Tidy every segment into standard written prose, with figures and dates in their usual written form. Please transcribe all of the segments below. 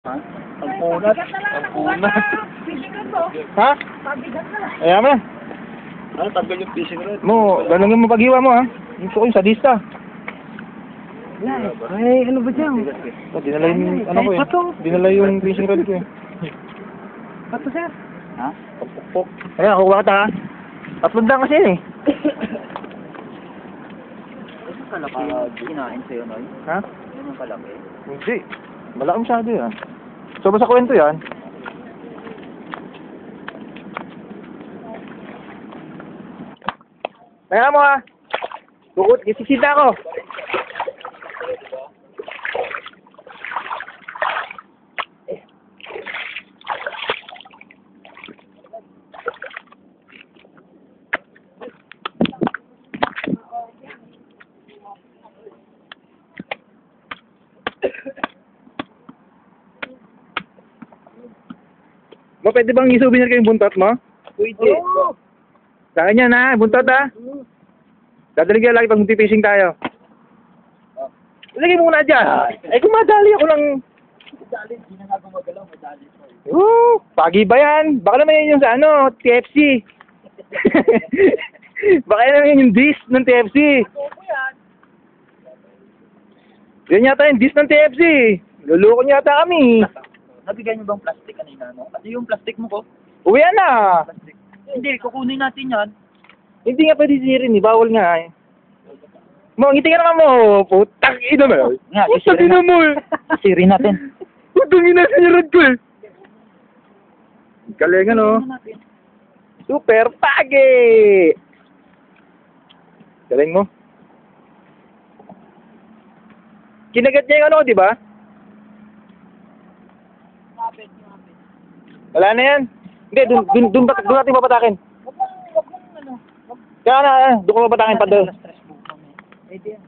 Ha? Ang punat. Ang punat. Ha? Ayan mo. Ano, tanggal yung fishing rod? Mo, ganun yung mapag-iwa mo ha. Gusto ko yung sadista. Ay, ano ba dyan? Dinala yung, ano ko eh. Dinala yung fishing rod ko eh. Pato, sir. Ha? Pok. Ayan, kukuha ka ha. Tatlong lang kasi yun eh. Ano kalaki kinain sa'yo, Noy? Ha? Ano yung kalaki? Hindi. Malaki masyado yan. So, basta kwento yan. Kaya mo ha. Bukod, isisita ko. Mo, pwede bang i-souvenir ko yung buntot mo? Pwede. Oo. Sa akin yan ha, buntot ha. Dadaling ka lagi pag magpipishing tayo. Lagay mo muna dyan. Eh kung madali ako lang. Madali, hindi na nga gumagalaw, madali. Pagi ba yan? Baka naman yan yung sa ano, TFC. Baka naman yan yung disc ng TFC. Ako yan. Yan yata yung disc ng TFC. Luloko niyo yata kami. Nabigay niyo bang plastic kanina, no? Kasi yung plastic mo ko, Uwian na. plastic. Hindi, kukunin natin yan. Hindi nga pwede sirin eh. Bawal nga eh. Mo, ngiti ka naman mo. Putang ina mo. Nga, Putang sisirin ina mo eh. Sisirin natin. Putang ina sinirad ko eh. Galing ano. natin. Super pagi. Galing mo. Kinagat niya yung ano, di ba? Wala na yan. Hindi, dun natin papatakin. Wag mong ano. Kaya na, doon ko papatakin pa doon. Stress po kami. Pwede yan.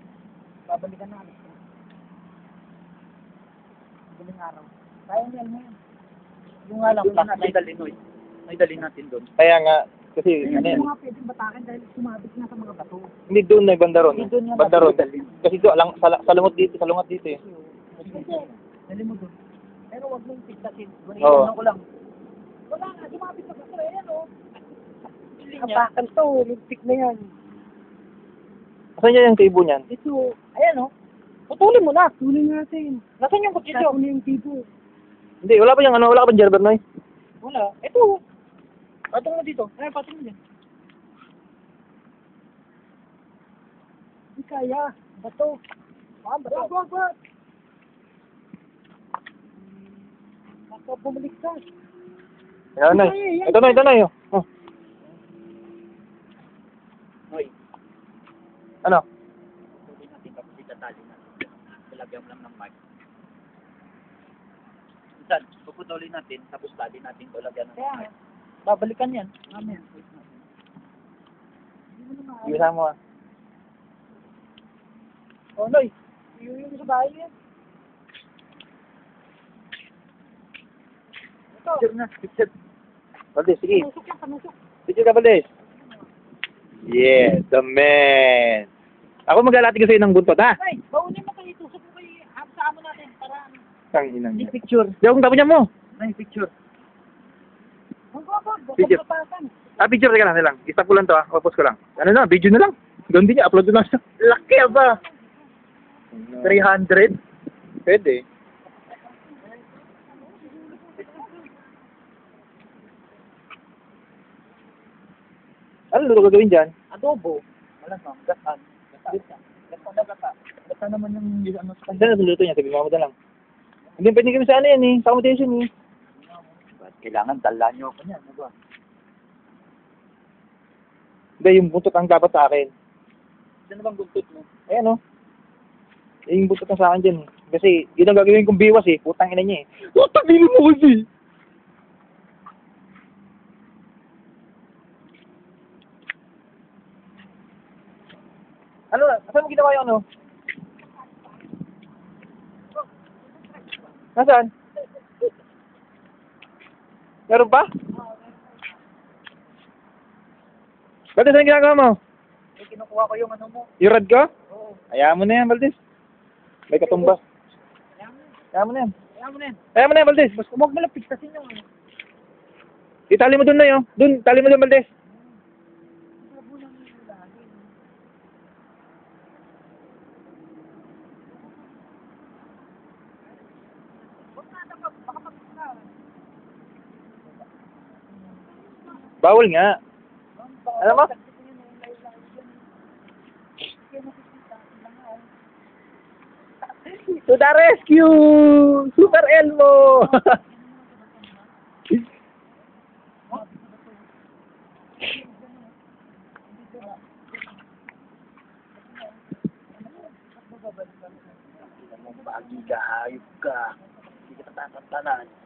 Babalikan na alas. Galing araw. Kaya yan mo yan. Yung nga lang, plus may dali, Noy. May dali natin doon. Kaya nga, kasi ano yan. Hindi mo nga pwedeng batakin dahil sumabit na sa mga bato. Hindi doon na bandaron. Hindi doon yan, Bandaron. natin Kasi doon, salungat dito, salungat dito eh. Dali mo doon. Pero wag mong tigtasin. Oo. Ano ko lang. Wala nga, sumabit na bato. Ayan o. Linya. Kapakan to, lintik na yan. Asan niya yung tibo niyan? Ito, Ayan o. Putulin mo na. tuloy natin. Nasaan yung kutsilyo? Saan na yung tipo? Hindi, wala pa yung ano, wala ka pa Gerber Noy? Wala. Ito. Patong mo dito. Ay, patong mo dyan. Hindi kaya. Bato. Ah, bato. Wag. Baka bumalik ka. Ayan Noy. Ito Noy. Oh. Noy. Ano? Putulin natin tapos itatali natin. Ilagyan mo lang ng mark. Minsan, puputulin natin tapos tali natin ito. Lagyan ng Kaya, mark. Babalikan yan. amen. Iusahan mo ah. Oh, Noy. Yung sa bahay yan. Ito. Picture na. Picture. Valdez, sige. Panusok yan, panusok. Picture ka Valdez. Yeah, the man. Ako mag-alati ko sa'yo ng buntot ha? Ay, baunin mo kayo. Tusok mo kayo. Sa amo natin para ano. Tang inang May niya. picture. Di akong tapon niya mo. May picture. Wag. Video. Kapakan. Picture ka lang. Stop ko lang to ha. Post ko lang. Ano na, video na lang. Gawin din niya, upload ko lang siya. Laki ba? 300? Pwede. Ano luto gagawin dyan? Adobo. Wala na. Gataan. Gata naman yung ano sa Saan na luto niya? Sabi mo na lang. Hindi pwede kami sa ano yan eh. Sa accommodation eh. kailangan dala nyo ako niyan. Ano ba? Hindi, yung buntot ang dapat sa akin. Saan bang buntot mo? Ayan o. Yung buntot na sa akin dyan eh. Kasi yun ang gagawin kong biwas eh. Putang ina niya eh. Putang ina mo kasi. Ano na? Saan mo ginawa yung ano? Nasaan? Meron pa? Valdez, saan ginagawa mo? Eh, kinukuha ko yung ano mo. Yung rad ko? Oo. Hayaan mo na yan, Valdez. May katumbas. Hayaan mo na yan. Kaya mo na yan. Kaya mo na yan, Valdez. Basta huwag malapit kasi yung ano. Itali mo dun na yun. Dun, tali mo dun, Valdez. Bawal nga. Alam mo? To the rescue! Super Elmo! Bagi ka, hayop ka. Hindi kita tatantanan.